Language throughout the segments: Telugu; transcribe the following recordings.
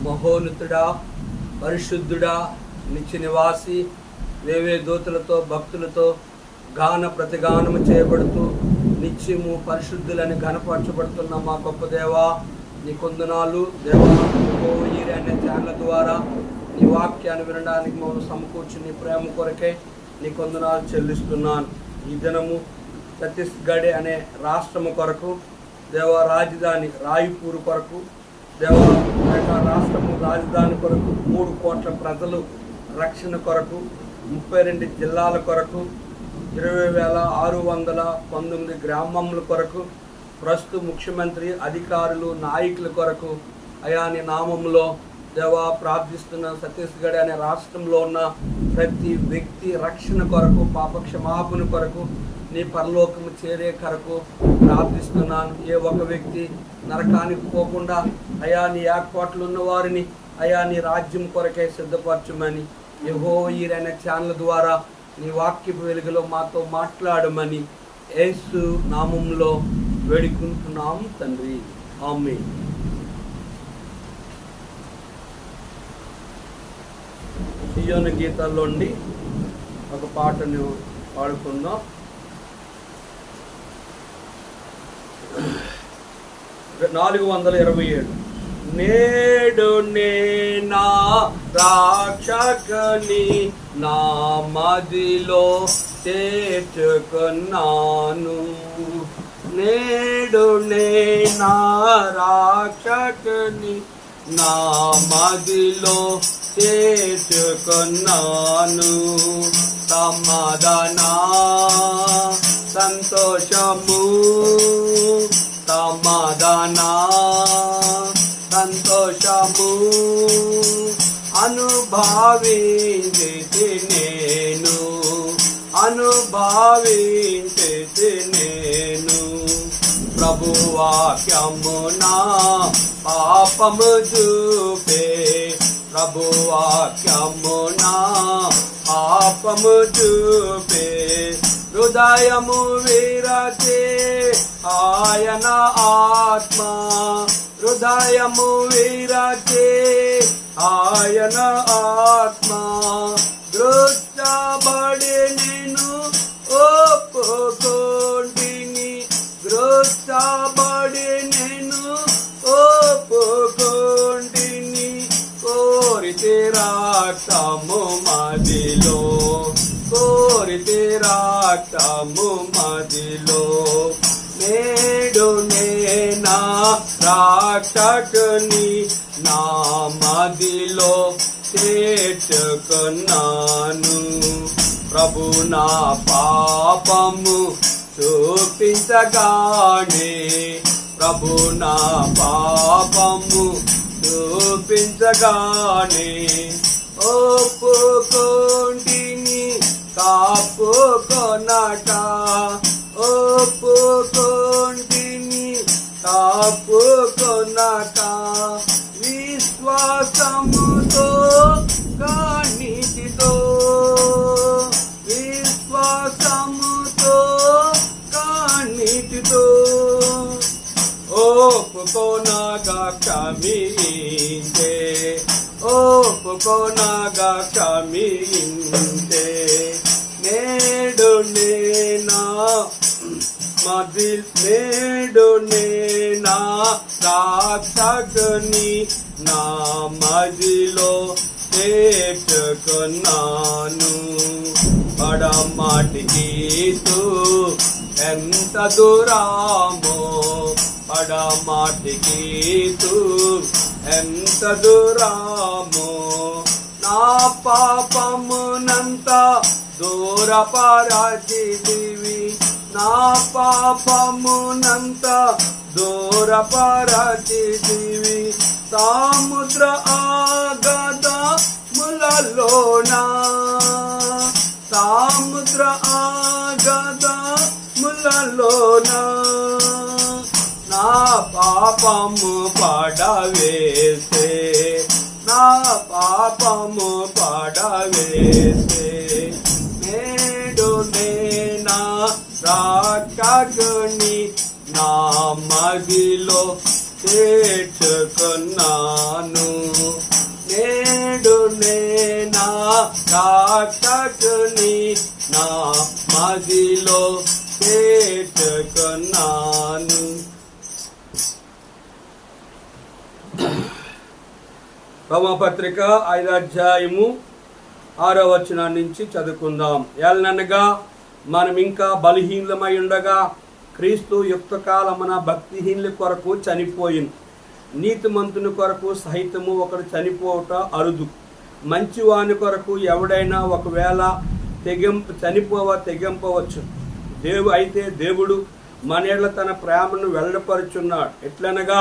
మహోన్నతుడా, పరిశుద్ధుడా, నిత్య నివాసి, వేవే దూతలతో భక్తులతో గాన ప్రతిగానము చేయబడుతూ నిత్యము పరిశుద్ధులని ఘనపరచబడుతున్న మా గొప్ప దేవా, నీ కొందనాలు దేవా. అనే ఛానల్ ద్వారా నీ వాక్యాన్ని వినడానికి మమ్మల్ని సమకూర్చి నీ ప్రేమ కొరకే నీ కొందనాలు చెల్లిస్తున్నాను. ఈ దినము ఛత్తీస్గఢ్ అనే రాష్ట్రము కొరకు దేవా, రాజధాని రాయ్పూర్ కొరకు దేవా, రాష్ట్రము రాజధాని కొరకు 3 కోట్ల ప్రజలు రక్షణ కొరకు 32 జిల్లాల కొరకు 20,619 గ్రామముల కొరకు ప్రస్తుత ముఖ్యమంత్రి అధికారులు నాయకుల కొరకు అయా నీ నామములో దేవా ప్రార్థిస్తున్న ఛత్తీస్గఢ్ అనే రాష్ట్రంలో ఉన్న ప్రతి వ్యక్తి రక్షణ కొరకు, పాప క్షమాపణ కొరకు, నీ పరలోకము చేరే కొరకు ప్రార్థిస్తున్నాను. ఏ ఒక వ్యక్తి నరకానికి పోకుండా అయా నీ ఏర్పాట్లు ఉన్న వారిని అయా నీ రాజ్యం కొరకే సిద్ధపరచమని యెహోవా అనే ఛానల్ ద్వారా నీ వాక్యపు వెలుగులో మాతో మాట్లాడమని యేసు నామంలో వేడుకుంటున్నాం తండ్రి, ఆమేన్. సియోను గీతాల్లోండి ఒక పాటను పాడుకుందాం. 427. నేడు నేనా రాక్షకుని నా మదిలో చేర్చుకున్నాను. నేడు నేనా రాక్షకుని నా మదిలో చేర్చుకున్నాను. సమాధాన సంతోషము, సమాధాన సంతోషము అనుభవించి నేను, అనుభవించి నేను. ప్రభువాక్యము నా పాపము చూపే, ప్రభువాక్యము నా పాపము చూపే. హృదయము విరచే ఆయన ఆత్మ, హృదయము విరచే ఆయన ఆత్మ. దృష్టబడి నేను ఒప్పుకొంటిని, దృష్టబడి నేను ఒప్పుకొంటిని. కోరితే రక్తము మదిలో, కోరితే రక్తము మదిలో. నేడు నేనా రాక్షకుని నా మదిలో చేర్చుకున్నాను. ప్రభు నా పాపము చూపించగానే, ప్రభు నా పాపము చూపించగానే ఒప్పుకొంటిని కాపుకొనట, ఒప్పుకొంటిని కాపుకొనట. విశ్వాసముతో కానిటితో, విశ్వాసముతో కానిటితో ఒప్పుకొనగా క్షమించే, ఒప్పుకొనగా క్షమించే. నేడు నేనా నేడు నేనా రాక్షకుని నా మదిలో చేర్చుకున్నాను. పడమాటికి ఎంత దూరమో, పడమాటికి ఎంత దూరమో. నా పాపమునంత దూరపరచితివి, నా పాపమునంత దూరపరచితివి. సముద్ర ఆగదములలోనా, సముద్ర ఆగదములలోనా నా పాపము పడవేసే, నా పాపము పడవేసే. నేడు నేనా రాక్షకుని చేర్చుకున్నాను. నేడు నేనా రక్షకుని నా మదిలో చేర్చుకున్నాను. రోమాపత్రిక 5వ అధ్యాయము 6వ వచనం నుంచి చదువుకుందాం. ఏలననగా మనం ఇంకా బలహీనమై ఉండగా క్రీస్తు యుక్త కాలమున భక్తిహీనుల కొరకు చనిపోయింది. నీతిమంతుని కొరకు సహితము ఒకడు చనిపోవట అరుదు. మంచివాని కొరకు ఎవడైనా ఒకవేళ తెగింపవచ్చు. దేవుడు మన ఎడల తన ప్రేమను వెల్లడిపరుచున్నాడు. ఎట్లనగా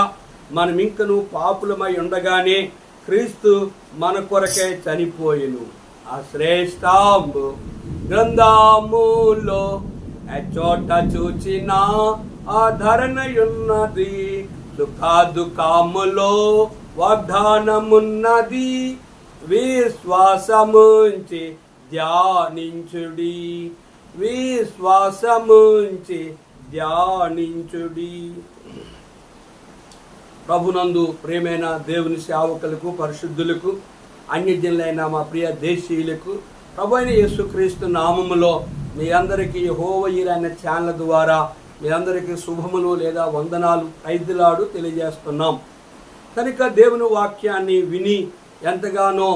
మనం ఇంకను పాపులమై ఉండగానే క్రీస్తు మన కొరకే చనిపోయెను. ఆ శ్రేష్ఠ గ్రంథములో చోట చూచిన ఆధరణయున్నది, సుఖ దుఃఖములో వాగ్దానమున్నది. విశ్వాసముంచి ధ్యానించుడి, విశ్వాసముంచి ధ్యానించుడి. ప్రభునందు ప్రియమైన దేవుని సేవకులకు, పరిశుద్ధులకు, అన్యజనులైన మా ప్రియ దేశీయులకు ప్రభు అయిన యేసుక్రీస్తు నామములో మీ అందరికీ యెహోవా యీరే అనే ఛానల్ ద్వారా మీ అందరికీ శుభములు లేదా వందనాలు ఐదులాడు తెలియజేస్తున్నాం. కనుక దేవుని వాక్యాన్ని విని ఎంతగానో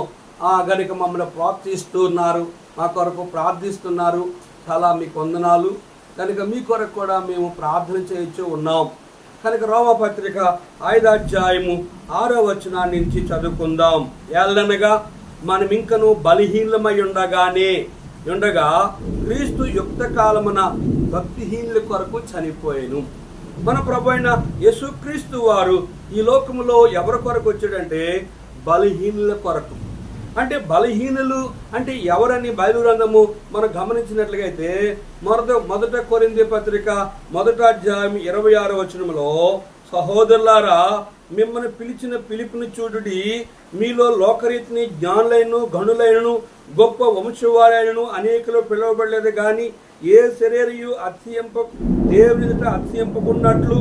గనుక మమ్మల్ని ప్రోత్సహిస్తున్నారు, మా కొరకు ప్రార్థిస్తున్నారు. చాలా మీకు వందనాలు. కనుక మీ కొరకు కూడా మేము ప్రార్థన చేయొచ్చు ఉన్నాం. కనుక రోమాపత్రిక 5వ అధ్యాయము 6వ వచనం నుంచి చదువుకుందాం. ఏలనగా మనం ఇంకను బలహీనమై ఉండగా క్రీస్తు యుక్త కాలమున భక్తిహీనుల కొరకు చనిపోయాను. మన ప్రభు అయిన యేసుక్రీస్తు వారు ఈ లోకములో ఎవరి కొరకు వచ్చాడంటే బలహీనుల కొరకు. అంటే బలహీనులు అంటే ఎవరని బైబిల్ గ్రంథము మనం గమనించినట్లయితే మొదట కొరింథీ పత్రిక 1వ అధ్యాయం 26వ వచనములో, సహోదరులారా మిమ్మల్ని పిలిచిన పిలుపుని చూడుడి, మీలో లోకరీతిని జ్ఞానులైనను గనులైనను గొప్ప వంశవారైనను అనేకులు పిలువబడలేదు. కానీ ఏ శరీరయు దేవుని అతిశయింపకున్నట్లు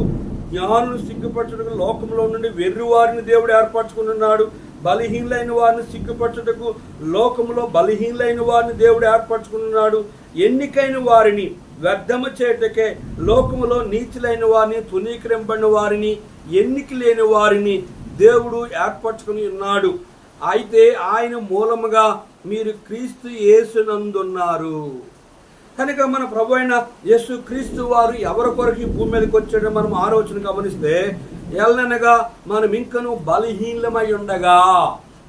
జ్ఞానులు సిగ్గుపరచుటకు లోకంలో నుండి వెర్రివారిని దేవుడు ఏర్పరచుకున్నాడు. బలహీనులైన వారిని సిగ్గుపరచుటకు లోకంలో బలహీనులైన వారిని దేవుడు ఏర్పరచుకున్నాడు. ఎన్నికైన వారిని వ్యర్థము చేయటకే లోకములో నీచులైన వారిని, తునీకరింపబడిన వారిని, ఎన్నిక లేని వారిని దేవుడు ఏర్పరచుకుని ఉన్నాడు. అయితే ఆయన మూలముగా మీరు క్రీస్తు యేసునందున్నారు. కనుక మన ప్రభు అయిన యేసు క్రీస్తు వారు ఎవరి కొరకు ఈ భూమి మీదకి వచ్చాడో మనం 6వ వచనం గమనిస్తే, ఏలనగా మనం ఇంకను బలహీనమై ఉండగా.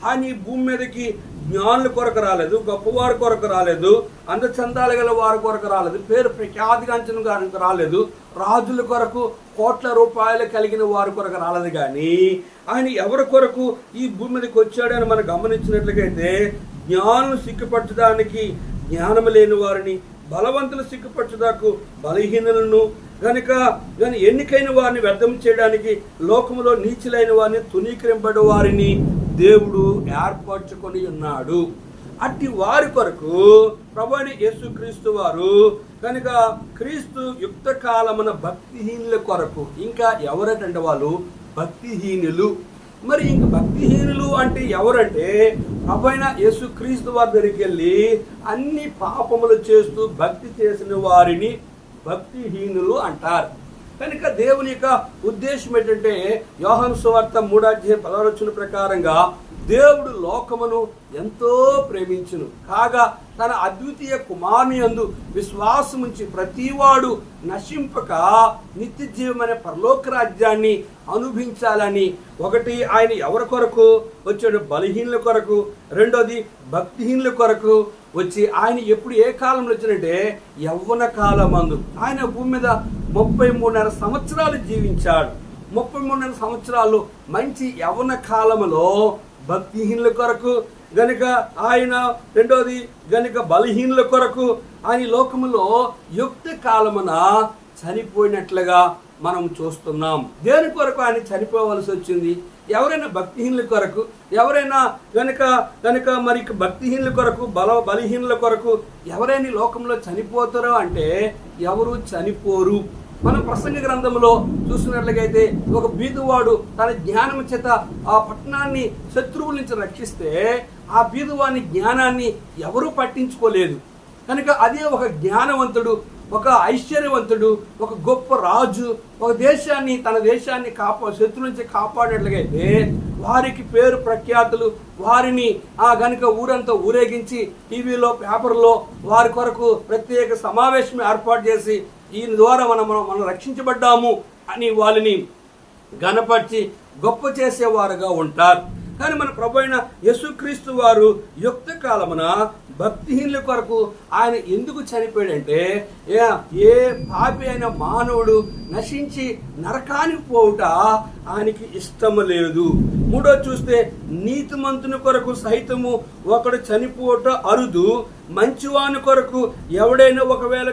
ఆయన ఈ భూమి మీదకి జ్ఞానుల కొరకు రాలేదు, గొప్పవారి కొరకు రాలేదు, అందచందాలు గల వారి కొరకు రాలేదు, పేరు ప్రఖ్యాతిగాంచిన గారికి రాలేదు, రాజుల కొరకు కోట్ల రూపాయలు కలిగిన వారి కొరకు రాలేదు. కానీ ఆయన ఎవరి కొరకు ఈ భూమి మీదకి వచ్చాడని మనం గమనించినట్లయితే, జ్ఞానులు సిగ్గుపరచడానికి జ్ఞానము లేని వారిని, బలవంతులు సిగ్గుపరచుదాకు బలహీనులను, కనుక ఎన్నికైన వారిని వ్యర్థం చేయడానికి లోకములో నీచులైన వారిని, తునీకరింపబడి వారిని దేవుడు ఏర్పరచుకొని ఉన్నాడు. అట్టి వారి కొరకు ప్రభువైన యేసుక్రీస్తు వారు కనుక క్రీస్తు యుక్త కాలమున భక్తిహీనుల కొరకు. ఇంకా ఎవరంటే వాళ్ళు భక్తిహీనులు. మరి ఇంక భక్తిహీనులు అంటే ఎవరంటే ప్రభువైన యేసుక్రీస్తు వారి దగ్గరికి వెళ్ళి అన్ని పాపములు చేస్తూ భక్తి చేసిన వారిని భక్తిహీనులు అంటారు. కనుక దేవుని యొక్క ఉద్దేశం ఏంటంటే, యోహాను సువార్త 3వ అధ్యాయం 10వ వచనం ప్రకారంగా దేవుడు లోకమును ఎంతో ప్రేమించును కాగా తన అద్వితీయ కుమారుని యందు విశ్వాసముంచి ప్రతివాడు నశింపక నిత్య జీవమైన పరలోక రాజ్యాన్ని అనుభవించాలని. ఒకటి, ఆయన ఎవరి కొరకు వచ్చాడు? బలహీనుల కొరకు. రెండోది భక్తిహీనుల కొరకు వచ్చి ఆయన ఎప్పుడు ఏ కాలంలో వచ్చినట్టే యవ్వన కాలమందు. ఆయన భూమి మీద 33.5 సంవత్సరాలు జీవించాడు. 33.5 సంవత్సరాలు మంచి యవ్వన కాలములో భక్తిహీనుల కొరకు గనుక ఆయన, రెండోది గనుక బలహీనుల కొరకు ఆయన లోకములో యుక్త కాలమున చనిపోయినట్లుగా మనం చూస్తున్నాం. దేని కొరకు ఆయన చనిపోవలసి వచ్చింది? ఎవరైనా భక్తిహీనుల కొరకు, ఎవరైనా గనుక మరి భక్తిహీనుల కొరకు, బలహీనుల కొరకు ఎవరైనా లోకంలో చనిపోతారో అంటే ఎవరు చనిపోరు. మనం ప్రసంగ గ్రంథంలో చూసినట్లయితే ఒక బీదువాడు తన జ్ఞానం చేత ఆ పట్టణాన్ని శత్రువుల నుంచి రక్షిస్తే ఆ బీదువాని జ్ఞానాన్ని ఎవరూ పట్టించుకోలేదు. కనుక అదే ఒక జ్ఞానవంతుడు, ఒక ఐశ్వర్యవంతుడు, ఒక గొప్ప రాజు ఒక దేశాన్ని తన దేశాన్ని శత్రు నుంచి కాపాడినట్లయితే వారికి పేరు ప్రఖ్యాతులు, వారిని గనుక ఊరంతా ఊరేగించి టీవీలో పేపర్లో వారి కొరకు ప్రత్యేక సమావేశం ఏర్పాటు చేసి ఈయన ద్వారా మనం రక్షించబడ్డాము అని వాళ్ళని గణపరిచి గొప్ప చేసేవారుగా ఉంటారు. కానీ మన ప్రభు అయిన యేసుక్రీస్తు వారు యుక్త కాలమున భక్తిహీనుల కొరకు ఆయన ఎందుకు చనిపోయాడంటే ఏ పాపి అయిన మానవుడు నశించి నరకానికి పోవుట ఆయనకి ఇష్టము లేదు. మూడో చూస్తే నీతిమంతుని కొరకు సైతము ఒకడు చనిపోవట అరుదు, మంచివాని కొరకు ఎవడైనా ఒకవేళ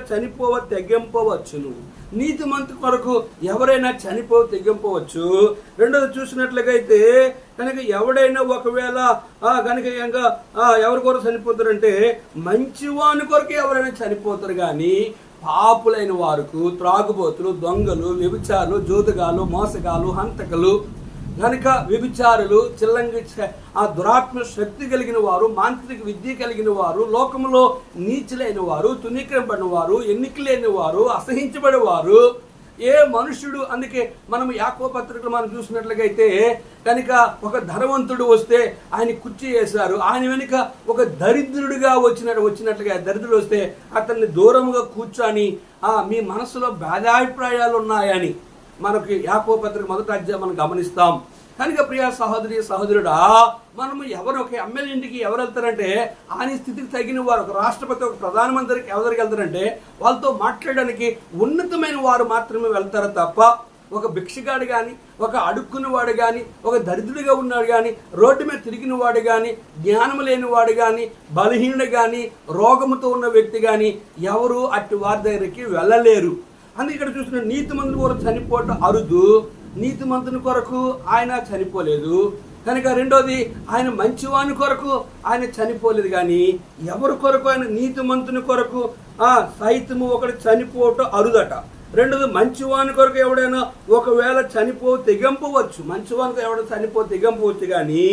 తెగింపవచ్చును. నీతిమంతు కొరకు ఎవరైనా తెగింపవచ్చు. రెండోది చూసినట్లయితే కనుక ఎవడైనా ఒకవేళ కనుక ఎవరి కొరకు చనిపోతారంటే మంచివాని కొరకు ఎవరైనా చనిపోతారు. కానీ పాపులైన వారికి, త్రాగుబోతులు, దొంగలు, వ్యభిచారులు, జోదుగాలు, మోసగాలు, హంతకులు, కనుక వ్యభిచారులు, చిల్లంగి దురాత్మ శక్తి కలిగిన వారు, మాంత్రిక విద్య కలిగిన వారు, లోకంలో నీచులైన వారు, తునీకరింపడిన వారు, ఎన్నిక లేని వారు, అసహించబడేవారు ఏ మనుష్యుడు. అందుకే మనం యాకోబు పత్రికలు మనం చూసినట్లయితే కనుక ఒక ధనవంతుడు వస్తే ఆయన కుర్చీ వేశారు, ఆయన వెనుక ఒక దరిద్రుడిగా వచ్చినట్లుగా దరిద్రుడు వస్తే అతన్ని దూరంగా కూర్చొని మీ మనసులో భేదాభిప్రాయాలు ఉన్నాయని మనకి యాకోబు పత్రిక మొదటి అధ్యాయం మనం గమనిస్తాం. కనుక ప్రియ సహోదరి సహోదరుడా, మనము ఒక ఎమ్మెల్యే ఇంటికి ఎవరు వెళ్తారంటే ఆయన స్థితికి తగిన వారు, ఒక రాష్ట్రపతి, ఒక ప్రధానమంత్రికి ఎవరికి వెళ్తారంటే వాళ్ళతో మాట్లాడడానికి ఉన్నతమైన వారు మాత్రమే వెళ్తారు తప్ప ఒక భిక్షగాడు కానీ, ఒక అడుక్కున్నవాడు కానీ, ఒక దరిద్రుడిగా ఉన్నాడు కానీ, రోడ్డు మీద తిరిగిన వాడు కానీ, జ్ఞానం లేని వాడు కానీ, బలహీనుడు కానీ, రోగముతో ఉన్న వ్యక్తి కానీ ఎవరు అట్టి వారి దగ్గరికి వెళ్ళలేరు. అందుకే ఇక్కడ చూసిన నీతిమంతుని కొరకు చనిపోవటం అరుదు, నీతిమంతుని కొరకు ఆయన చనిపోలేదు. కనుక రెండోది ఆయన మంచివాని కొరకు ఆయన చనిపోలేదు. కానీ ఎవరి కొరకు ఆయన నీతిమంతుని కొరకు సైతము ఒకటి చనిపోవటం అరుదట. రెండోది మంచివాని కొరకు ఎవడైనా ఒకవేళ తెగింపవచ్చు, మంచివానికి ఎవడైనా తెగింపవచ్చు. కానీ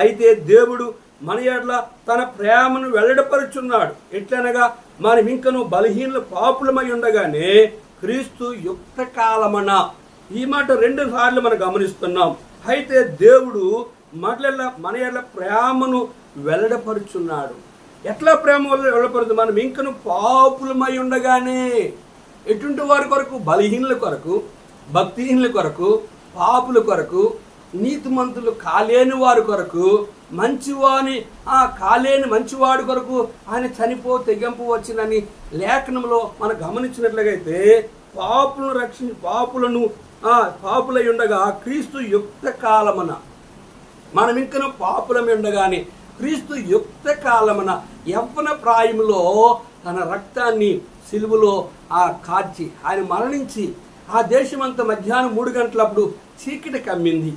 అయితే దేవుడు మన ఎడల తన ప్రేమను వెల్లడిపరుచున్నాడు. ఎట్లనగా మనం ఇంకను బలహీనలు పాపులమై ఉండగానే క్రీస్తు యుక్త కాలమన, ఈ మాట 2 సార్లు మనం గమనిస్తున్నాం. అయితే దేవుడు మన ఎడల ప్రేమను వెల్లడపరుచున్నాడు. ఎట్లా ప్రేమ వెల్లడపరుచు? మనం ఇంకను పాపులమై ఉండగానే. ఎటువంటి వారి కొరకు? బలహీనుల కొరకు, భక్తిహీనుల కొరకు, పాపుల కొరకు, నీతిమంతులు కాలేని వారి కొరకు, కాలేని మంచివాడి కొరకు ఆయన తెగింపవచ్చునని లేఖనంలో మనం గమనించినట్లయితే పాపులై ఉండగా క్రీస్తు యుక్త కాలమున, మనం ఇంకనూ పాపులమై ఉండగానే క్రీస్తు యుక్త కాలమున యవ్వన ప్రాయంలో తన రక్తాన్ని సిలువలో కార్చి ఆయన మరణించి ఆ దేశమంతా మధ్యాహ్నం 3 గంటలప్పుడు చీకటి కమ్మింది.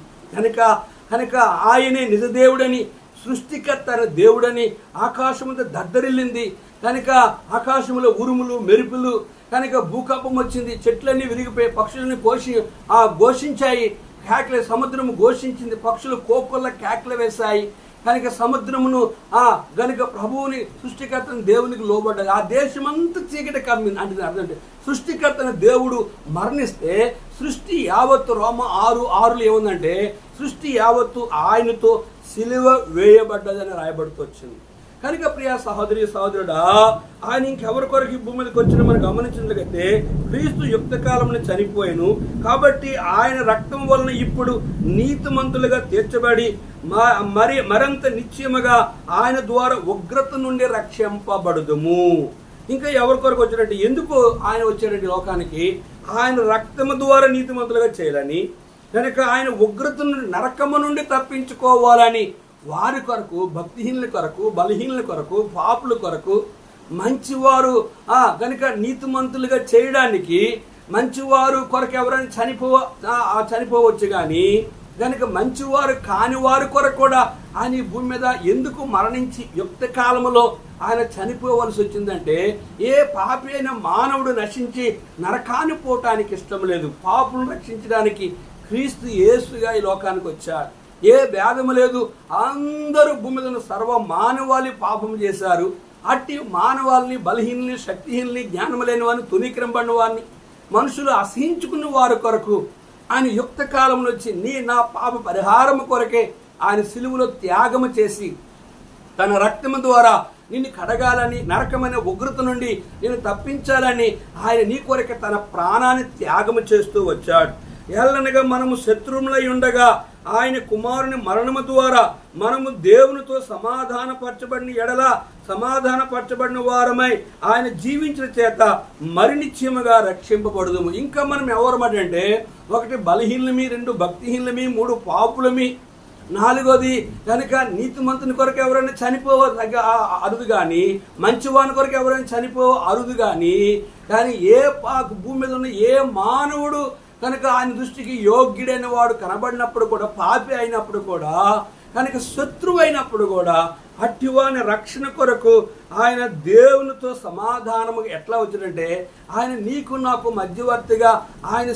కనుక ఆయనే నిజదేవుడని, సృష్టికర్త దేవుడని ఆకాశమంతా దద్దరిల్లింది. కనుక ఆకాశంలో ఉరుములు, మెరుపులు, కనుక భూకంపం వచ్చింది, చెట్లన్నీ విరిగిపోయి పక్షులని ఘోషించాయి, కేకలు, సముద్రము ఘోషించింది, పక్షులు కోకొల్ల కేకలు వేశాయి. కనుక సముద్రమును గనుక ప్రభువుని సృష్టికర్తని దేవునికి లోబడ్డాయి. ఆ దేశమంతా చీకటి కమ్మింది. అంటే అర్థం సృష్టికర్తని దేవుడు మరణిస్తే సృష్టి యావత్తు రోమ 6:6 ఏముందంటే సృష్టి యావత్తు ఆయనతో సిలువ వేయబడ్డదని రాయబడుతూ వచ్చింది. కనుక ప్రియ సహోదరి సహోదరుడా, ఆయన ఇంకెవరి కొరకు ఈ భూమి మీదకి వచ్చిన మనం గమనించినట్లయితే క్రీస్తు యుక్త కాలంలో చనిపోయాను కాబట్టి ఆయన రక్తం వలన ఇప్పుడు నీతిమంతులుగా తీర్చబడి మరింత నిశ్చయముగా ఆయన ద్వారా ఉగ్రత నుండి రక్షింపబడుదుము. ఇంకా ఎవరి కొరకు వచ్చాడంటే, ఎందుకు ఆయన వచ్చాడంటే లోకానికి? ఆయన రక్తము ద్వారా నీతిమంతులుగా చేయాలని, కనుక ఆయన ఉగ్రత నుండి, నరకము నుండి తప్పించుకోవాలని వారి కొరకు, భక్తిహీనుల కొరకు, బలహీనుల కొరకు, పాపుల కొరకు, మంచివారు కనుక నీతిమంతులుగా చేయడానికి మంచివారు కొరకు ఎవరైనా చనిపోవచ్చు. కానీ కనుక మంచివారు కాని వారి కొరకు కూడా ఆయన ఈ భూమి మీద ఎందుకు మరణించి యుక్త కాలంలో ఆయన చనిపోవలసి వచ్చిందంటే, ఏ పాపి అయిన మానవుడు నశించి నరకాన్ని పోవటానికి ఇష్టం లేదు. పాపులను రక్షించడానికి క్రీస్తు యేసుగా ఈ లోకానికి వచ్చాడు. ఏ భేదము లేదు, అందరూ భూమి మీద ఉన్న సర్వ మానవాళి పాపం చేశారు. అట్టి మానవాళ్ళని, బలహీనని, శక్తిహీనని, జ్ఞానం లేని వారిని, తునీకరింపడిన వారిని, మనుషులు అసహించుకున్న వారి కొరకు ఆయన యుక్త కాలంలో వచ్చి నా పాప పరిహారము కొరకే ఆయన సిలువలో త్యాగము చేసి తన రక్తము ద్వారా నిన్ను కడగాలని, నరకమైన ఉగ్రత నుండి నిన్ను తప్పించాలని ఆయన నీ కొరకే తన ప్రాణాన్ని త్యాగము చేస్తూ వచ్చాడు. ఎల్లనగా మనము శత్రువులై ఉండగా ఆయన కుమారుని మరణము ద్వారా మనము దేవునితో సమాధానపరచబడిన ఎడల సమాధానపరచబడిన వారమై ఆయన జీవించిన చేత మరి నిశ్చయముగా రక్షింపబడుదుము. ఇంకా మనం ఎవరమంటే, 1 బలహీనమి, 2 భక్తిహీనమి, 3 పాపులమి, 4వది కనుక నీతిమంతుని కొరకు ఎవరైనా చనిపోవ అరుదు కానీ, మంచివాని కొరకు ఎవరైనా చనిపోవ అరుదు కానీ ఏ భూమి మీద ఉన్న ఏ మానవుడు కనుక ఆయన దృష్టికి యోగ్యుడైన వాడు కనబడినప్పుడు కూడా, పాపి అయినప్పుడు కూడా, కనుక శత్రువు అయినప్పుడు కూడా అట్టివాని రక్షణ కొరకు ఆయన దేవునితో సమాధానము ఎట్లా వచ్చిందంటే, ఆయన నీకు నాకు మధ్యవర్తిగా ఆయన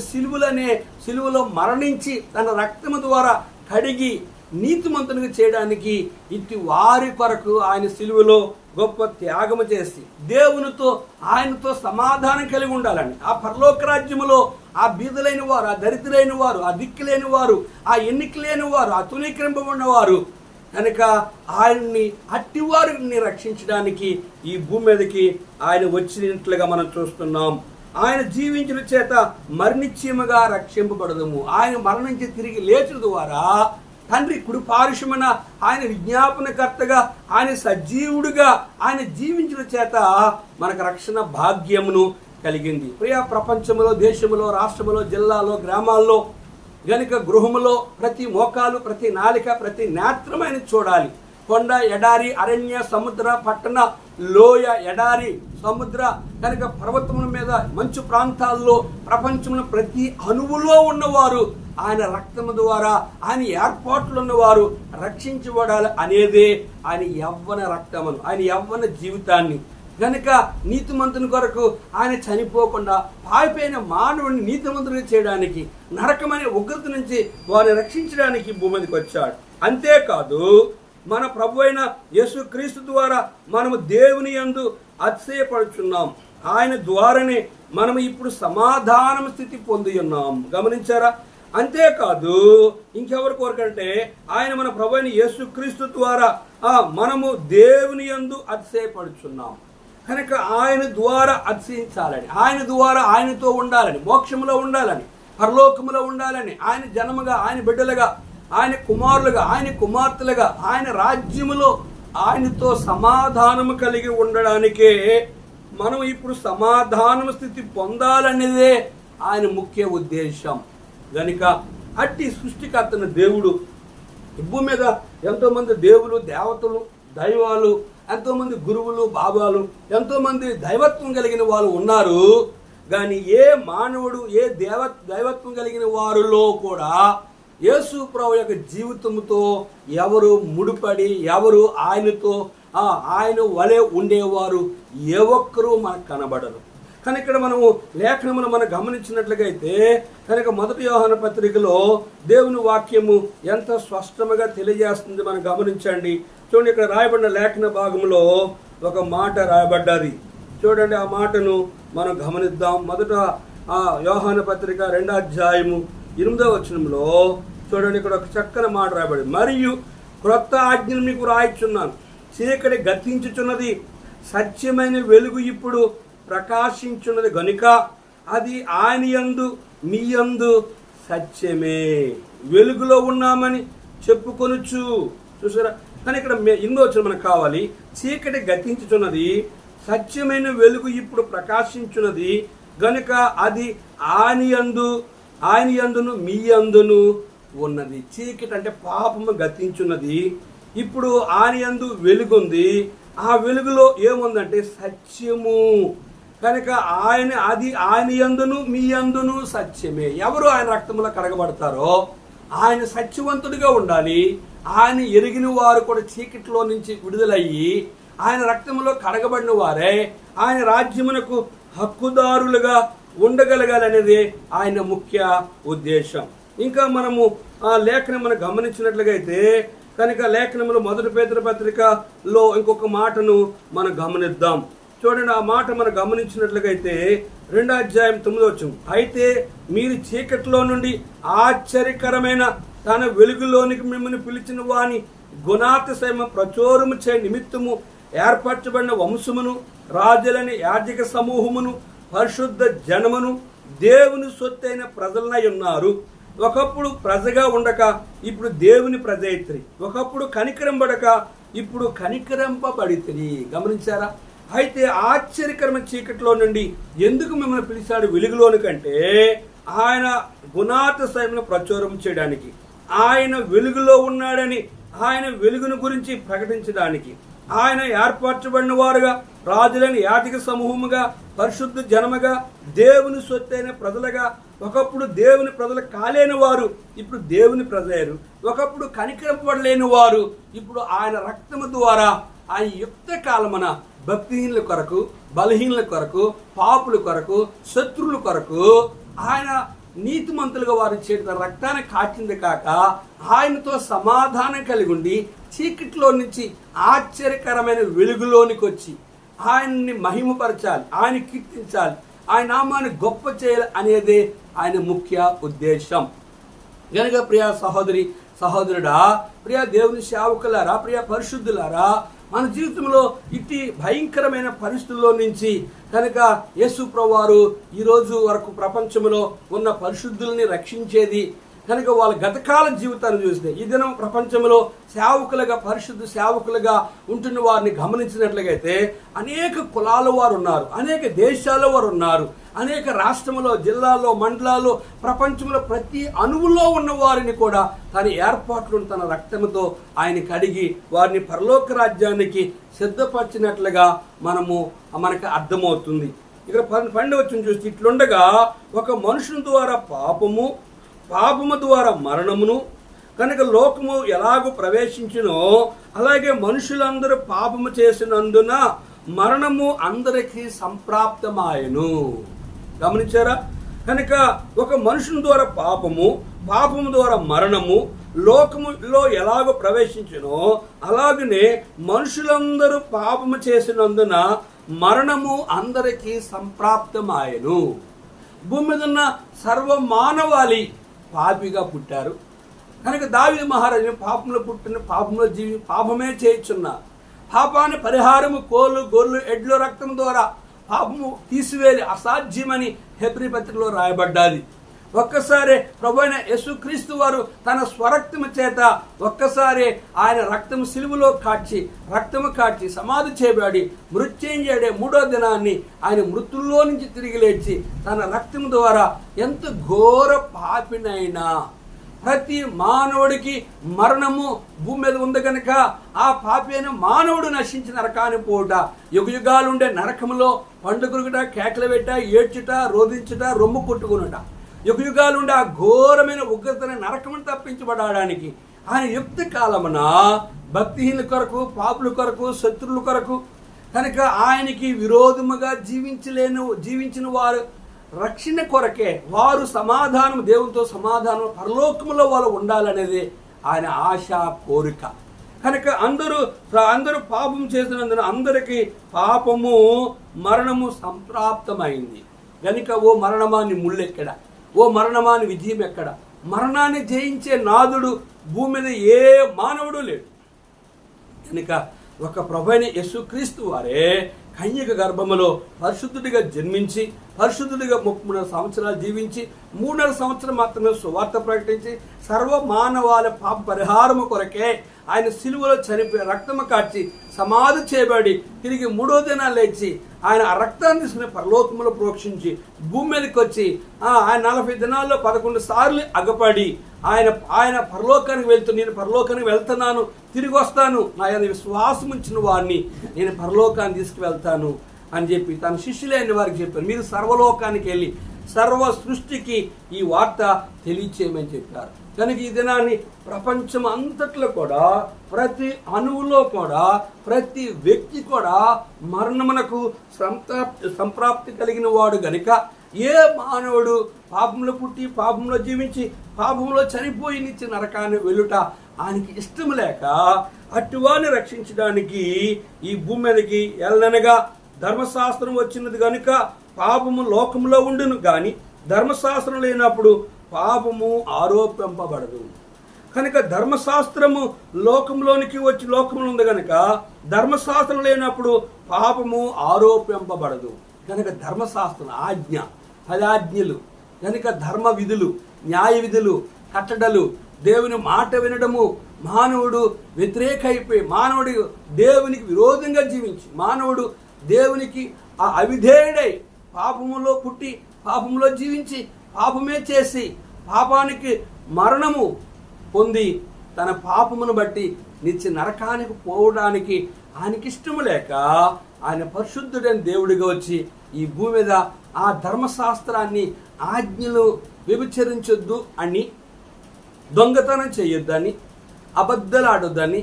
సిలువలో మరణించి తన రక్తము ద్వారా కడిగి నీతిమంతునిగా చేయడానికి ఇట్టి వారి కొరకు ఆయన సిలువలో గొప్ప త్యాగము చేసి దేవునితో ఆయనతో సమాధానం కలిగి ఉండాలని, ఆ పరలోక రాజ్యములో ఆ బీదలైన వారు, ఆ దరిద్రులైన వారు, ఆ దిక్కులేని వారు, ఆ ఎన్నిక లేని వారు, ఆ తునీకరింపబడిన వారు కనుక ఆయన్ని అట్టివారిని రక్షించడానికి ఈ భూమి మీదకి ఆయన వచ్చినట్లుగా మనం చూస్తున్నాం. ఆయన జీవించిన చేత మరణిత్యముగా రక్షింపబడదుము. ఆయన మరణించి తిరిగి లేచిన ద్వారా తండ్రి కుడి పారుషమున ఆయన విజ్ఞాపనకర్తగా, ఆయన సజీవుడిగా ఆయన జీవించిన చేత మనకు రక్షణ భాగ్యమును కలిగింది. ప్రియ ప్రపంచంలో, దేశంలో, రాష్ట్రంలో, జిల్లాలో, గ్రామాల్లో గనుక గృహములో ప్రతి మోకాలు, ప్రతి నాలిక, ప్రతి నేత్రమైన చూడాలి. కొండ, ఎడారి, అరణ్య, సముద్ర, పట్టణ, లోయ, ఎడారి, సముద్ర కనుక పర్వతముల మీద, మంచు ప్రాంతాల్లో, ప్రపంచంలో ప్రతి అణువులో ఉన్నవారు ఆయన రక్తము ద్వారా, ఆయన ఏర్పాట్లు ఉన్నవారు రక్షించబడాలి అనేదే ఆయన యవ్వన రక్తమును, ఆయన యవ్వన జీవితాన్ని. కనుక నీతిమంతుని కొరకు ఆయన చనిపోకుండా పాపిపోయిన మానవుడిని నీతిమంతునిగా చేయడానికి, నరకమనే ఉగ్రత నుంచి వారిని రక్షించడానికి భూమికి వచ్చాడు. అంతేకాదు మన ప్రభు అయిన యేసుక్రీస్తు ద్వారా మనము దేవుని యందు అతిశయపడుచున్నాం. ఆయన ద్వారానే మనము ఇప్పుడు సమాధానం స్థితి పొంది ఉన్నాం. గమనించారా? అంతేకాదు ఇంకెవరి కోరికంటే ఆయన మన ప్రభు అయిన యేసుక్రీస్తు ద్వారా మనము దేవుని యందు అతిశయపడుచున్నాం. కనుక ఆయన ద్వారా అతిశయించాలని, ఆయన ద్వారా ఆయనతో ఉండాలని, మోక్షములో ఉండాలని, పరలోకములో ఉండాలని, ఆయన జనముగా, ఆయన బిడ్డలుగా, ఆయన కుమారులుగా, ఆయన కుమార్తెలుగా, ఆయన రాజ్యములో ఆయనతో సమాధానము కలిగి ఉండడానికే మనం ఇప్పుడు సమాధానం స్థితి పొందాలనేదే ఆయన ముఖ్య ఉద్దేశం. కనుక అట్టి సృష్టికర్తన దేవుడు భూమి మీద ఎంతోమంది దేవులు, దేవతలు, దైవాలు, ఎంతోమంది గురువులు, బాబాలు, ఎంతోమంది దైవత్వం కలిగిన వాళ్ళు ఉన్నారు. కానీ ఏ మానవుడు, ఏ దైవత్వం కలిగిన వారిలో కూడా యేసు ప్రభు యొక్క జీవితంతో ఎవరు ముడిపడి, ఎవరు ఆయనతో ఆయన వలె ఉండేవారు ఏ ఒక్కరూ మనకు కనబడరు. కానీ ఇక్కడ మనము లేఖనమును మనం గమనించినట్లుగా అయితే కనుక 1 యోహాను పత్రికలో దేవుని వాక్యము ఎంత స్పష్టంగా తెలియజేస్తుంది మనం గమనించండి. చూడండి, ఇక్కడ రాయబడిన లేఖన భాగంలో ఒక మాట రాయబడ్డది. చూడండి, ఆ మాటను మనం గమనిద్దాం. 1 యోహాను పత్రిక 2వ అధ్యాయము 8వ వచనంలో చూడండి, ఇక్కడ ఒక చక్కని మాట రాయబడి, మరియు క్రొత్త ఆజ్ఞను మీకు రాయిచున్నాను, చీకటి గతించుచున్నది, సత్యమైన వెలుగు ఇప్పుడు ప్రకాశించున్నది గనుక అది ఆయన యందు మీ యందు సత్యమే. వెలుగులో ఉన్నామని చెప్పుకొనుచు. చూసారా? కానీ ఇక్కడ 8వ వచనం మనకు కావాలి. చీకటి గతించుచున్నది, సత్యమైన వెలుగు ఇప్పుడు ప్రకాశించున్నది గనుక అది ఆయన యందును మీ యందును ఉన్నది. చీకటి అంటే పాపము గతించున్నది, ఇప్పుడు ఆయన యందు వెలుగుంది. ఆ వెలుగులో ఏముందంటే సత్యము. కనుక ఆయన యందును మీ యందును సత్యమే. ఎవరు ఆయన రక్తంలో కడగబడతారో ఆయన సత్యవంతుడిగా ఉండాలి. ఆయన ఎరిగిన వారు కూడా చీకటిలో నుంచి విడుదలయ్యి ఆయన రక్తంలో కడగబడిన వారే ఆయన రాజ్యమునకు హక్కుదారులుగా ఉండగలగాలనేది ఆయన ముఖ్య ఉద్దేశం. ఇంకా మనము ఆ లేఖనం మనం గమనించినట్లుగా అయితే కనుక లేఖనములో 1 పేతురు పత్రికలో ఇంకొక మాటను మనం గమనిద్దాం. చూడండి, ఆ మాట మనం గమనించినట్లుగా అయితే 2వ అధ్యాయం 9వ వచనం, అయితే మీరు చీకటిలో నుండి ఆశ్చర్యకరమైన తన వెలుగులోనికి మిమ్మల్ని పిలిచిన వాని గుణాతిశయమ ప్రచోరము చే నిమిత్తము ఏర్పరచబడిన వంశమును, రాజులని యాజక సమూహమును, పరిశుద్ధ జనమును, దేవుని సొత్తైన ప్రజలనై ఉన్నారు. ఒకప్పుడు ప్రజగా ఉండక ఇప్పుడు దేవుని ప్రజ అయితిరి. ఒకప్పుడు కనికరింపడక ఇప్పుడు కనికరింపబడితిరి. గమనించారా? అయితే ఆశ్చర్యకరమైన చీకటిలో నుండి ఎందుకు మిమ్మల్ని పిలిచాడు వెలుగులోని కంటే ఆయన గుణాతిశయమును ప్రచురం చేయడానికి, ఆయన వెలుగులో ఉన్నాడని ఆయన వెలుగును గురించి ప్రకటించడానికి, ఆయన ఏర్పరచబడిన వారుగా, రాజులని యాజక సమూహముగా, పరిశుద్ధ జనముగా, దేవుని సొత్తైన ప్రజలుగా. ఒకప్పుడు దేవుని ప్రజలు కాలేని వారు ఇప్పుడు దేవుని ప్రజలు. ఒకప్పుడు కనికరింపబడలేని వారు ఇప్పుడు ఆయన రక్తము ద్వారా ఆయన యుక్త కాలమున భక్తిహీనుల కొరకు, బలహీనుల కొరకు, పాపుల కొరకు, శత్రువుల కొరకు ఆయన నీతిమంతులుగా వారు చేసిన రక్తాన్ని కాచింది కాక ఆయనతో సమాధానం కలిగి ఉండి చీకటిలో నుంచి ఆశ్చర్యకరమైన వెలుగులోనికి వచ్చి ఆయన్ని మహిమపరచాలి, ఆయన కీర్తించాలి, ఆయన నామాన్ని గొప్ప చేయాలి అనేదే ఆయన ముఖ్య ఉద్దేశం. కనుక ప్రియ సహోదరి సహోదరుడా, ప్రియ దేవుని సేవకులారా, ప్రియ పరిశుద్ధులారా, మన జీవితంలో ఇట్టి భయంకరమైన పరిస్థితుల్లో నుంచి కనుక యేసు ప్రభువారు ఈరోజు వరకు ప్రపంచంలో ఉన్న పరిశుద్ధుల్ని రక్షించేది కనుక వాళ్ళ గతకాల జీవితాన్ని చూస్తే ఈ దినం ప్రపంచంలో సేవకులుగా, పరిశుద్ధ సేవకులుగా ఉంటున్న వారిని గమనించినట్లయితే అనేక కులాల వారు ఉన్నారు, అనేక దేశాల వారు ఉన్నారు, అనేక రాష్ట్రంలో, జిల్లాల్లో, మండలాల్లో, ప్రపంచంలో ప్రతి అణువులో ఉన్న వారిని కూడా తన ఏర్పాట్లను తన రక్తంతో ఆయన కడిగి వారిని పరలోక రాజ్యానికి సిద్ధపరిచినట్లుగా మనకు అర్థమవుతుంది. ఇక్కడ 12వ వచనం చూస్తే ఇట్లుండగా ఒక మనుషుని ద్వారా పాపము ద్వారా మరణమును కనుక లోకము ఎలాగూ ప్రవేశించినో అలాగే మనుషులందరూ పాపము చేసినందున మరణము అందరికీ సంప్రాప్తమాయను. గమనించారా? కనుక ఒక మనుషుని ద్వారా పాపము ద్వారా మరణము లోకములో ఎలాగో ప్రవేశించినో అలాగనే మనుషులందరూ పాపము చేసినందున మరణము అందరికీ సంప్రాప్తమాయను. భూమి మీద ఉన్న సర్వ మానవాళి పాపిగా పుట్టారు కనుక దావీదు మహారాజు పాపంలో పుట్టిన పాపంలో పాపమే చేయుచున్నారు. పాపాన్ని పరిహారము కోళ్ళు, గొర్రెలు, ఎడ్ల రక్తం ద్వారా పాపము తీసివేలి అసాధ్యమని హెబ్రీ పత్రికలో రాయబడ్డాది. ఒక్కసారి ప్రభువైన యేసుక్రీస్తు వారు తన స్వరక్తము చేత ఒక్కసారి ఆయన రక్తము సిలువలో రక్తము కాచి సమాధి చేయబడి మృత్యుంజయుడే 3వ దినాన్ని ఆయన మృతుల్లో నుంచి తిరిగి లేచి తన రక్తము ద్వారా ఎంత ఘోర పాపినైనా ప్రతి మానవుడికి మరణము భూమి మీద ఉంది కనుక ఆ పాపి అయిన మానవుడు నశించిన నరకాన్ని పోట, యుగాలుండే నరకములో పండుగరుట, కేకలు పెట్ట, ఏడ్చుట, రోధించుట, రొమ్ము కొట్టుకునుట, యుగాలుండే ఆ ఘోరమైన ఉగ్రతని నరకమును తప్పించబడడానికి ఆయన యుక్త కాలమున భక్తిహీనుల కొరకు, పాపుల కొరకు, శత్రువుల కొరకు కనుక ఆయనకి విరోధముగా జీవించిన వారు రక్షణ కొరకే వారు సమాధానం, దేవునితో సమాధానం పరలోకములో వాళ్ళు ఉండాలనేది ఆయన ఆశ, కోరిక. కనుక అందరూ పాపం చేసినందున అందరికీ పాపము మరణము సంప్రాప్తమైంది. కనుక ఓ మరణమాని ముళ్ళెక్కడ, ఓ మరణమాని విజయం ఎక్కడ? మరణాన్ని జయించే నాదుడు భూమి మీద ఏ మానవుడు లేడు. కనుక ఒక ప్రభువైన యేసుక్రీస్తు వారే కన్యక గర్భములో పరిశుద్ధుడిగా జన్మించి పరిశుద్ధుడిగా 33 సంవత్సరాలు జీవించి 3.5 సంవత్సరం మాత్రమే సువార్త ప్రకటించి సర్వ మానవాళి పాప పరిహారము కొరకే ఆయన సిలువలో చనిపోయి రక్తము కార్చి సమాధి చేయబడి తిరిగి 3వ దినాలు లేచి ఆయన ఆ రక్తాన్ని తీసుకుని పరలోకములో ప్రోక్షించి భూమి మీదకి వచ్చి ఆయన 40 దినాల్లో 11 సార్లు అగపడి ఆయన పరలోకానికి నేను పరలోకానికి వెళ్తున్నాను, తిరిగి వస్తాను, నా విశ్వాసం ఉంచిన వారిని నేను పరలోకాన్ని తీసుకువెళ్తాను అని చెప్పి తన శిష్యులైన వారికి చెప్పారు. మీరు సర్వలోకానికి వెళ్ళి సర్వ సృష్టికి ఈ వార్త తెలియచేయమని చెప్పారు. కనుక ఈ దినాన్ని ప్రపంచం అంతట్లో కూడా, ప్రతి అణువులో కూడా, ప్రతి వ్యక్తి కూడా మరణమునకు సంప్రాప్తి కలిగిన వాడు గనుక ఏ మానవుడు పాపంలో పుట్టి పాపంలో జీవించి పాపంలో చనిపోయి నిత్య నరకాన్ని వెళ్ళుట ఆయనకి ఇష్టం లేక అటువాన్ని రక్షించడానికి ఈ భూమి మీదకి వెళ్ళనగా ధర్మశాస్త్రం వచ్చినది కనుక పాపము లోకంలో ఉండును, కానీ ధర్మశాస్త్రం లేనప్పుడు పాపము ఆరోపింపబడదు. కనుక ధర్మశాస్త్రము లోకంలోనికి వచ్చి లోకంలో ఉంది కనుక ధర్మశాస్త్రం లేనప్పుడు పాపము ఆరోపింపబడదు. కనుక ధర్మశాస్త్రం ఆజ్ఞ, 10 ఆజ్ఞలు, కనుక ధర్మ విధులు, న్యాయ విధులు, కట్టడలు, దేవుని మాట వినడము, మానవుడు వ్యతిరేక అయిపోయి మానవుడు దేవునికి విరోధంగా జీవించి మానవుడు దేవునికి అవిధేయుడై పాపములో పుట్టి పాపములో జీవించి పాపమే చేసి పాపానికి మరణము పొంది తన పాపమును బట్టి నిత్య నరకానికి పోవడానికి ఆయనకి ఇష్టము లేక ఆయన పరిశుద్ధుడైన దేవుడిగా వచ్చి ఈ భూమి మీద ఆ ధర్మశాస్త్రాన్ని ఆజ్ఞలు వ్యభిచరించొద్దు అని, దొంగతనం చేయొద్దని, అబద్ధాలు ఆడొద్దని,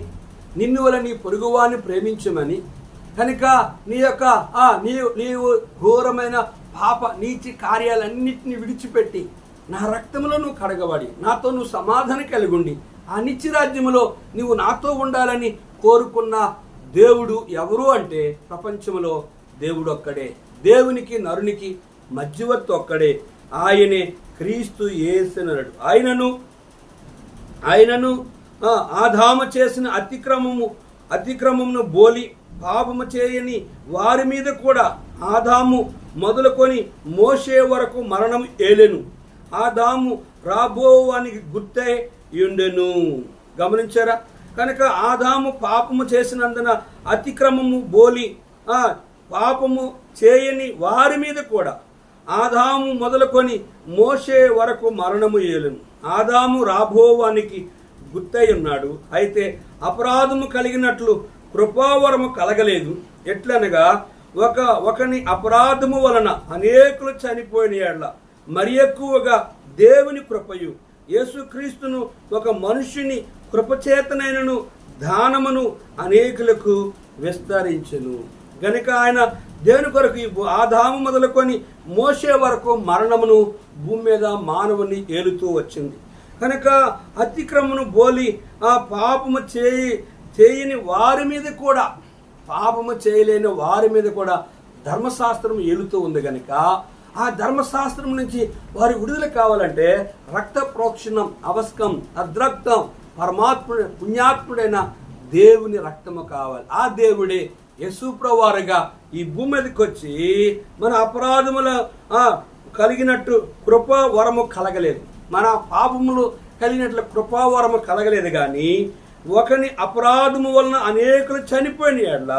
నిన్ను వల్ల నీ పొరుగువాన్ని ప్రేమించమని, కనుక నీవు ఘోరమైన పాప నీతి కార్యాలన్నింటినీ విడిచిపెట్టి నా రక్తంలో నువ్వు కడగబడి నాతో నువ్వు సమాధానం కలిగి ఉండి ఆ నిత్య రాజ్యములో నువ్వు నాతో ఉండాలని కోరుకున్న దేవుడు ఎవరు అంటే ప్రపంచంలో దేవుడు ఒక్కడే. దేవునికి నరునికి మధ్యవర్తి ఒక్కడే, ఆయనే క్రీస్తు యేసునరుడు. ఆయనను ఆదాము చేసిన అతిక్రమమును బోలి పాపము చేయని వారి మీద కూడా ఆదాము మొదలుకొని మోషే వరకు మరణం ఏలెను. ఆదాము రాబోవానికి గుర్తై ఉండెను. గమనించారా? కనుక ఆదాము పాపము చేసినందున అతిక్రమము బోలి పాపము చేయని వారి మీద కూడా ఆదాము మొదలుకొని మోషే వరకు మరణము ఏలెను. ఆదాము రాబోవానికి గుర్తై ఉన్నాడు. అయితే అపరాధము కలిగినట్లు కృపావరము కలగలేదు. ఎట్లనగా ఒకని అపరాధము వలన అనేకులు చనిపోయిన యెడల మరి ఎక్కువగా దేవుని కృపయు యేసుక్రీస్తును ఒక మనుష్యుని కృపచేతనైనను దానమును అనేకులకు విస్తరించెను. గనుక ఆయన దేవుని కొరకు ఆదాము మొదలుకొని మోషే వరకు మరణమును భూమి మీద మానవుని ఏలుతూ వచ్చింది. కనుక అతిక్రమను బోలి ఆ పాపము చేయని వారి మీద కూడా, పాపము చేయలేని వారి మీద కూడా ధర్మశాస్త్రం ఏలుతూ ఉంది. కనుక ఆ ధర్మశాస్త్రం నుంచి వారి విడుదల కావాలంటే రక్త ప్రోక్షణం అవశ్యం, అద్రక్తం, పరమాత్ముడు పుణ్యాత్ముడైన దేవుని రక్తము కావాలి. ఆ దేవుడే యేసుప్రభువారుగా ఈ భూమి మీదకి వచ్చి మన అపరాధముల కలిగినట్టు కృపా వరము కలగలేదు, మన పాపములు కలిగినట్లు కృపావరము కలగలేదు. కానీ ఒకని అపరాధము వలన అనేకులు చనిపోయిన ఎడల,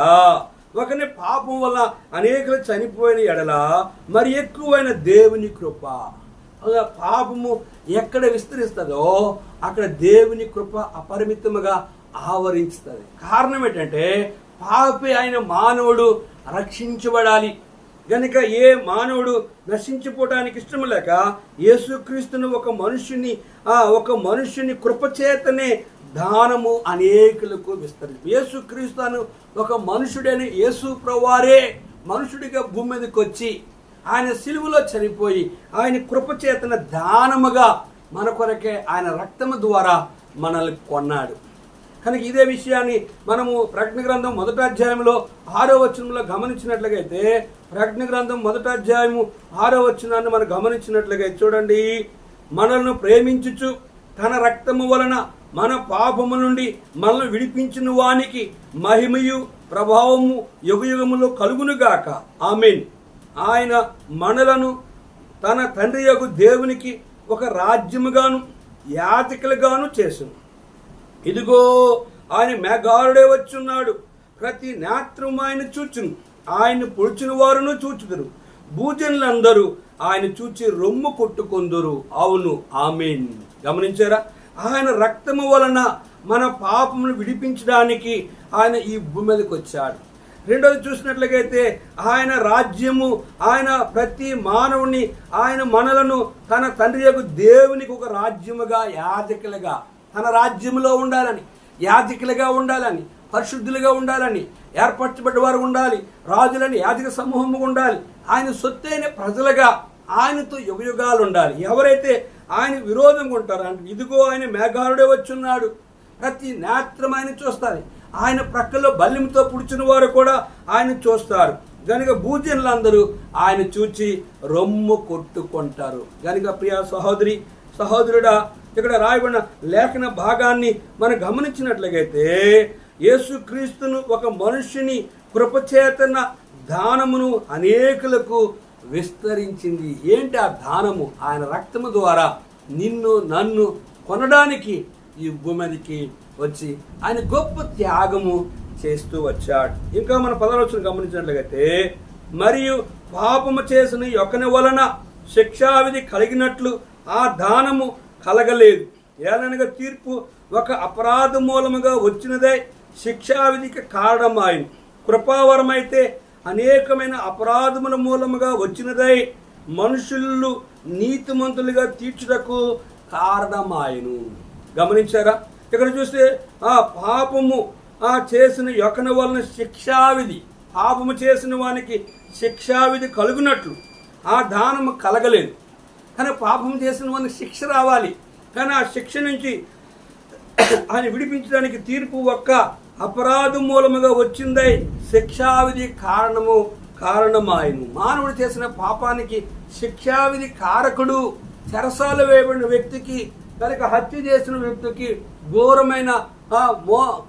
ఒకని పాపం వల్ల అనేకులు చనిపోయిన ఎడల మరి ఎక్కువైన దేవుని కృప, పాపము ఎక్కడ విస్తరిస్తుందో అక్కడ దేవుని కృప అపరిమితముగా ఆవరించుతుంది. కారణం ఏంటంటే పాపి అయిన మానవుడు రక్షించబడాలి. గనుక ఏ మానవుడు నశించిపోవడానికి ఇష్టం లేక యేసుక్రీస్తును ఒక మనుష్యుని కృపచేతనే దానము అనేకులకు విస్తరించు. యేసుక్రీస్తును ఒక మనుషుడైన యేసు ప్రభువారే మనుషుడిగా భూమి మీదకి వచ్చి ఆయన సిలువలో చనిపోయి ఆయన కృపచేతన దానముగా మన కొరకే ఆయన రక్తము ద్వారా మనల్ని కొన్నాడు. కనుక ఇదే విషయాన్ని మనము ప్రకటన గ్రంథం 1వ అధ్యాయంలో 6వ వచనంలో గమనించినట్లయితే, ప్రకటన గ్రంథం 1వ అధ్యాయము 6వ వచనాన్ని మనం గమనించినట్లుగా చూడండి. మనల్ని ప్రేమించుచు తన రక్తము వలన మన పాపము నుండి మనల్ని విడిపించిన వానికి మహిమయు ప్రభావము యుగయుగములో కలుగునుగాక. ఆమేన్. ఆయన మనలను తన తండ్రి యొగు దేవునికి ఒక రాజ్యముగాను యాజకులుగాను చేసును. ఇదిగో ఆయన మేఘారుడే వచ్చున్నాడు, ప్రతి నేత్రము ఆయన చూచును, ఆయన పొడిచిన వారును చూచుదురు, భూజనులందరూ ఆయన చూచి రొమ్ము కొట్టుకొందురు. అవును, ఆమేన్. గమనించారా? ఆయన రక్తము వలన మన పాపమును విడిపించడానికి ఆయన ఈ భూమి మీదకి వచ్చాడు. రెండోది చూసినట్లయితే ఆయన రాజ్యము, ఆయన ప్రతి మానవుని, ఆయన మనలను తన తండ్రి యొక్క దేవునికి ఒక రాజ్యముగా, యాజకులుగా తన రాజ్యములో ఉండాలని, యాజకులుగా ఉండాలని, పరిశుద్ధులుగా ఉండాలని, ఏర్పరచబడ్డ వారు ఉండాలి, రాజులని యాజక సమూహముగా ఉండాలి, ఆయన సొత్తైన ప్రజలుగా ఆయనతో యుగయుగాలు ఉండాలి. ఎవరైతే ఆయన విరోధంగా ఉంటారో, అంటే ఇదిగో ఆయన మేఘారుడే వచ్చున్నాడు, ప్రతి నేత్రం ఆయన చూస్తారు, ఆయన ప్రక్కలో బల్లిమితో పుడిచిన వారు కూడా ఆయన చూస్తారు. కనుక భూజనులందరూ ఆయన చూచి రొమ్ము కొట్టుకుంటారు. కనుక ప్రియ సహోదరి సహోదరుడా, ఇక్కడ రాయబడిన లేఖన భాగాన్ని మనం గమనించినట్లయితే యేసుక్రీస్తును ఒక మనుష్యుని కృపచేతన దానమును అనేకులకు విస్తరించింది. ఏంటి ఆ దానము? ఆయన రక్తము ద్వారా నిన్ను నన్ను కొనడానికి ఈ భూమికి వచ్చి ఆయన గొప్ప త్యాగము చేస్తూ వచ్చాడు. ఇంకా మన 10వ వచనం గమనించినట్లయితే, మరియు పాపము చేసిన యొక్కని వలన శిక్షావిధి కలిగినట్లు ఆ దానము కలగలేదు. ఏలనగా తీర్పు ఒక అపరాధ మూలముగా వచ్చినదే శిక్షావిధికి కారణమాయను. కృపావరమైతే అనేకమైన అపరాధముల మూలముగా వచ్చినదై మనుషులు నీతిమంతులుగా తీర్చుటకు కారణమాయను. గమనించారా? ఇక్కడ చూస్తే ఆ పాపము చేసిన యొక్కని వలన శిక్షావిధి, పాపము చేసిన వానికి శిక్షావిధి కలుగునట్లు ఆ దానము కలగలేదు. కానీ పాపం చేసిన వానికి శిక్ష రావాలి, కానీ ఆ శిక్ష నుంచి ఆయన విడిపించడానికి తీర్పు ఒక్క అపరాధం మూలముగా వచ్చిందై శిక్షావిధి కారణమాయను. మానవుడు చేసిన పాపానికి శిక్షావిధి కారకుడు చెరసాల వేయబడిన వ్యక్తికి, కనుక హత్య చేసిన వ్యక్తికి, ఘోరమైన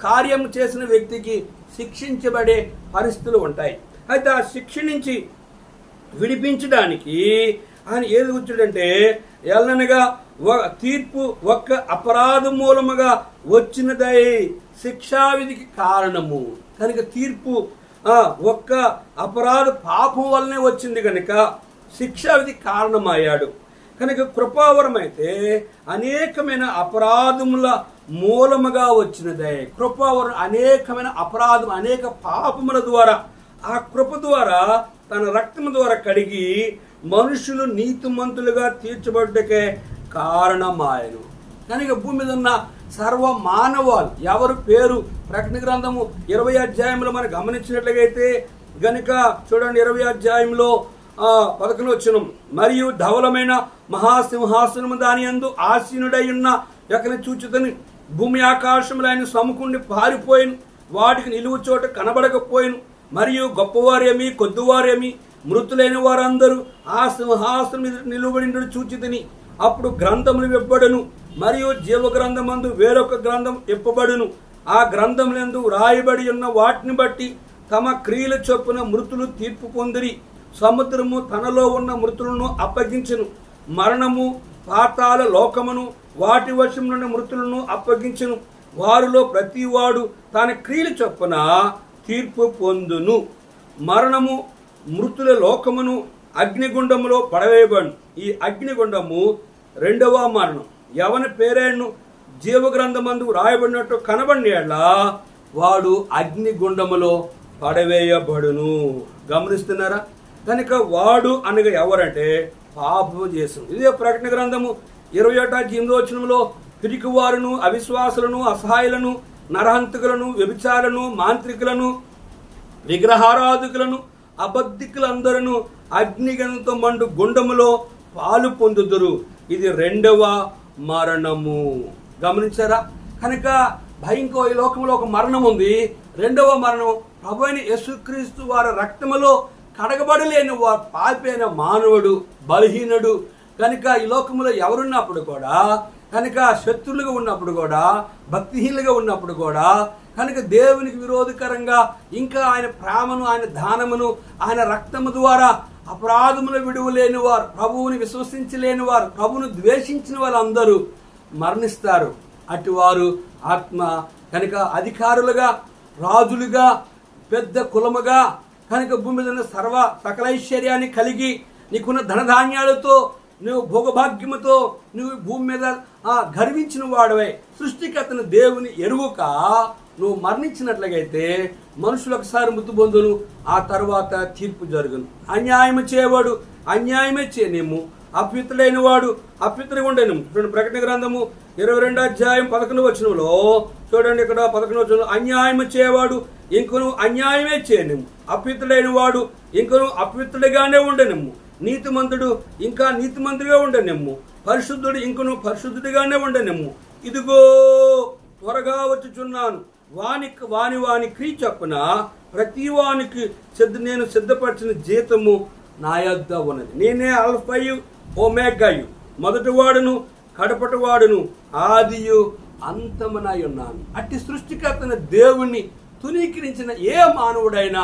కార్యం చేసిన వ్యక్తికి శిక్షించబడే పరిస్థితులు ఉంటాయి. అయితే ఆ శిక్ష నుంచి విడిపించడానికి ఆయన ఏది వచ్చాడంటే, ఎల్లనగా తీర్పు ఒక్క అపరాధం మూలముగా వచ్చినదై శిక్షావిధికి కారణము. కనుక తీర్పు ఒక్క అపరాధ పాపం వల్లనే వచ్చింది కనుక శిక్షావిధి కారణమయ్యాడు. కనుక కృపావరం అయితే అనేకమైన అపరాధముల మూలముగా వచ్చినదే. కృపావరం అనేకమైన అపరాధం, అనేక పాపముల ద్వారా ఆ కృప ద్వారా తన రక్తము ద్వారా కడిగి మనుషులు నీతిమంతులుగా తీర్చబడ్డకే కారణమాయను. కనుక భూమి మీద ఉన్న సర్వ మానవాలు ఎవరు పేరు ప్రకటన గ్రంథము 20వ అధ్యాయంలో మనం గమనించినట్లయితే గనుక చూడండి, 20వ అధ్యాయంలో 11వ వచనం, మరియు ధవలమైన మహాసింహాసనము దాని యందు ఆసీనుడై ఉన్న ఎక్కని చూచుతని భూమి ఆకాశములు ఆయన సముకుండి పారిపోయిను, వాటికి నిలువు చోట కనబడకపోయిను, మరియు గొప్పవారేమి కొద్దివారేమి మృతులైన వారందరూ ఆ సింహాసనం మీద నిలువబడి చూచితిని. అప్పుడు గ్రంథములు విప్పబడును, మరియు జీవ గ్రంథమందు వేరొక గ్రంథం ఇప్పబడును. ఆ గ్రంథములందు రాయబడి ఉన్న వాటిని బట్టి తమ క్రియల చొప్పున మృతులు తీర్పు పొందిరి. సముద్రము తనలో ఉన్న మృతులను అప్పగించెను, మరణము పాతాళ లోకమును వాటి వశమున్న మృతులను అప్పగించెను. వారిలో ప్రతివాడు తన క్రియల చొప్పున తీర్పు పొందును. మరణము మృతుల లోకమును అగ్నిగుండములో పడవేయబడును. ఈ అగ్నిగుండము రెండవ మరణం. ఎవని పేరేను జీవగ్రంథమందు రాయబడినట్టు కనబడిన వాడు అగ్నిగుండములో పడవేయబడును. గమనిస్తున్నారా? కనుక వాడు అనగా ఎవరంటే పాపము చేసింది. ఇదే ప్రకటన గ్రంథము 21వ అధ్యాయంలో పిరికివారును, అవిశ్వాసులను, అసహాయులను, నరహంతకులను, వ్యభిచారులను, మాంత్రికులను, విగ్రహారాధకులను, అబద్ధికులందరూ అగ్నిగంతో మండు గుండములో పాలు పొందుదురు. ఇది రెండవ మరణము. గమనించారా? కనుక భయంకర ఈ లోకంలో ఒక మరణం ఉంది. రెండవ మరణం ప్రభువైన యేసుక్రీస్తు వారి రక్తములో కడగబడలేని వారు పాపైన మానవుడు, బలహీనుడు. కనుక ఈ లోకంలో ఎవరున్నప్పుడు కూడా, కనుక శత్రులుగా ఉన్నప్పుడు కూడా, భక్తిహీనులుగా ఉన్నప్పుడు కూడా, కనుక దేవునికి విరోధకరంగా ఇంకా ఆయన ప్రేమను, ఆయన దానమును, ఆయన రక్తము ద్వారా అపరాధములు విడువలేని వారు, ప్రభువుని విశ్వసించలేని వారు, ప్రభువును ద్వేషించిన వాళ్ళందరూ మరణిస్తారు. అటువారు ఆత్మ కనుక అధికారులుగా, రాజులుగా, పెద్ద కులముగా, కనుక భూమి మీద సకలైశ్వర్యాన్ని కలిగి నీకున్న ధనధాన్యాలతో నువ్వు భోగభాగ్యముతో నువ్వు భూమి మీద గర్వించిన వాడవై సృష్టికర్తను దేవుని ఎరువుక నువ్వు మరణించినట్లయితే మనుషులు ఒకసారి మృతి పొందును, ఆ తర్వాత తీర్పు జరుగును. అన్యాయము చేయవాడు అన్యాయమే చేయనేము, అపవిత్రుడైన వాడు అపవిత్రుడిగా ఉండేనేము. చూడండి ప్రకటన గ్రంథము 22:11 చూడండి, ఇక్కడ 11 అన్యాయము చేయవాడు ఇంకను అన్యాయమే చేయనేము, అపవిత్రుడైన వాడు ఇంకను అపవిత్రుడిగానే ఉండనేము, నీతిమంతుడు ఇంకా నీతిమంతుడిగా ఉండనేము, పరిశుద్ధుడు ఇంకను పరిశుద్ధుడిగానే ఉండనేము. ఇదిగో త్వరగా వచ్చుచున్నాను, వాని క్రియ చొప్పున ప్రతి వానికి నేను సిద్ధపరిచిన జీతము నా యొద్ద ఉన్నది. నేనే అల్ఫయు ఒమేగాయు, మొదటి వాడును కడపటి వాడును, ఆదియు అంతమునై ఉన్నాను. అట్టి సృష్టికర్తన దేవుణ్ణి తునీకరించిన ఏ మానవుడైనా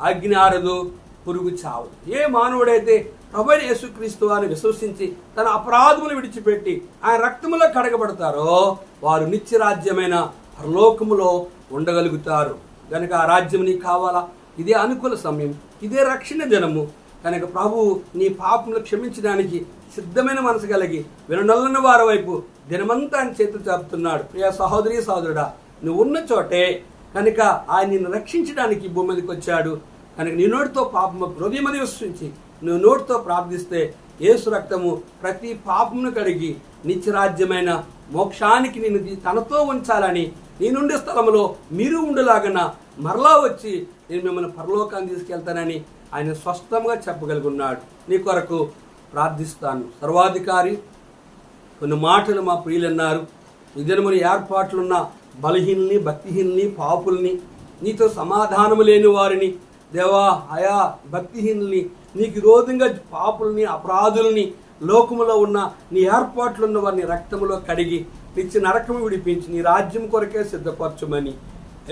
అగ్ని ఆరదు, పురుగు చావదు. ఏ మానవుడైతే ప్రభువైన యేసుక్రీస్తు వారిని విశ్వసించి తన అపరాధములు విడిచిపెట్టి ఆయన రక్తములో కడగబడతారో వారు నిత్యరాజ్యమైన పరలోకములో ఉండగలుగుతారు. కనుక ఆ రాజ్యం నీకు కావాలా? ఇదే అనుకూల సమయం, ఇదే రక్షణ దినము. కనుక ప్రభువు నీ పాపములు క్షమించడానికి సిద్ధమైన మనసు కలిగి విననొల్లని వారి వైపు దినమంతా ఆయన చేతులు చాపుతున్నాడు. ప్రియ సహోదరి సహోదరుడా, నువ్వు ఉన్న చోటే కనుక ఆయన నిన్ను రక్షించడానికి భూమి మీదకి వచ్చాడు. కనుక నీ నోటితో పాపము హృదయమని విశ్వసించి నువ్వు నోటితో ప్రార్థిస్తే యేసు రక్తము ప్రతి పాపమును కడిగి నిత్యరాజ్యమైన మోక్షానికి నిన్ను తనతో ఉంచాలని, నీ నుండి స్థలంలో మీరు ఉండేలాగన మరలా వచ్చి నేను మిమ్మల్ని పరలోకాన్ని తీసుకెళ్తానని ఆయన స్పష్టంగా చెప్పగలుగున్నాడు. నీ కొరకు ప్రార్థిస్తాను. సర్వాధికారి కొన్ని మాటలు మా ప్రియులన్నారు. ఈ దినమున ఏర్పాట్లున్న బలహీనుల్ని, భక్తిహీనుల్ని, పాపుల్ని, నీతో సమాధానము లేని వారిని, దేవా ఆయా భక్తిహీనుల్ని, నీకు విరోధంగా పాపుల్ని, అపరాధుల్ని, లోకములో ఉన్న నీ ఏర్పాట్లున్న వారిని రక్తములో కడిగి నిత్య నరకము విడిపించి నీ రాజ్యం కొరకే సిద్ధపరచమని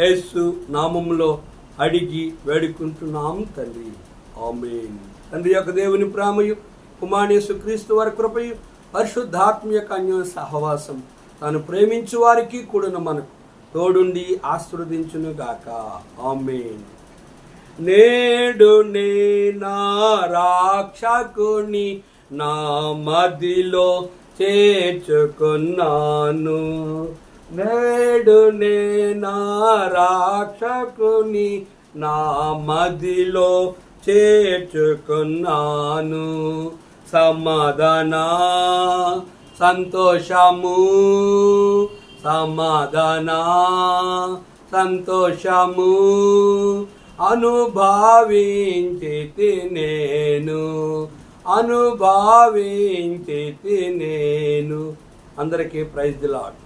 యేసు నామములో అడిగి వేడుకుంటున్నాం తండ్రి. ఆమేన్. తండ్రి యొక్క దేవుని ప్రేమయు, కుమారుని యేసుక్రీస్తు వారి కృపయు, పరిశుద్ధాత్మ యొక్క అన్యోన్య సహవాసం తాను ప్రేమించు వారికి కూడాను మనకు తోడుండి ఆశీర్వదించును గాక. ఆమేన్. నేడు నే నా రక్షకుని నా మదిలో చేర్చుకున్నాను, నేడు నే నా రక్షకుని నా మదిలో చేర్చుకున్నాను. సమాధాన సంతోషము, సమాధాన సంతోషము అనుభవించితి నేను, అనుభవించితి నేను. అందరికీ ప్రైజ్ ది లార్డ్.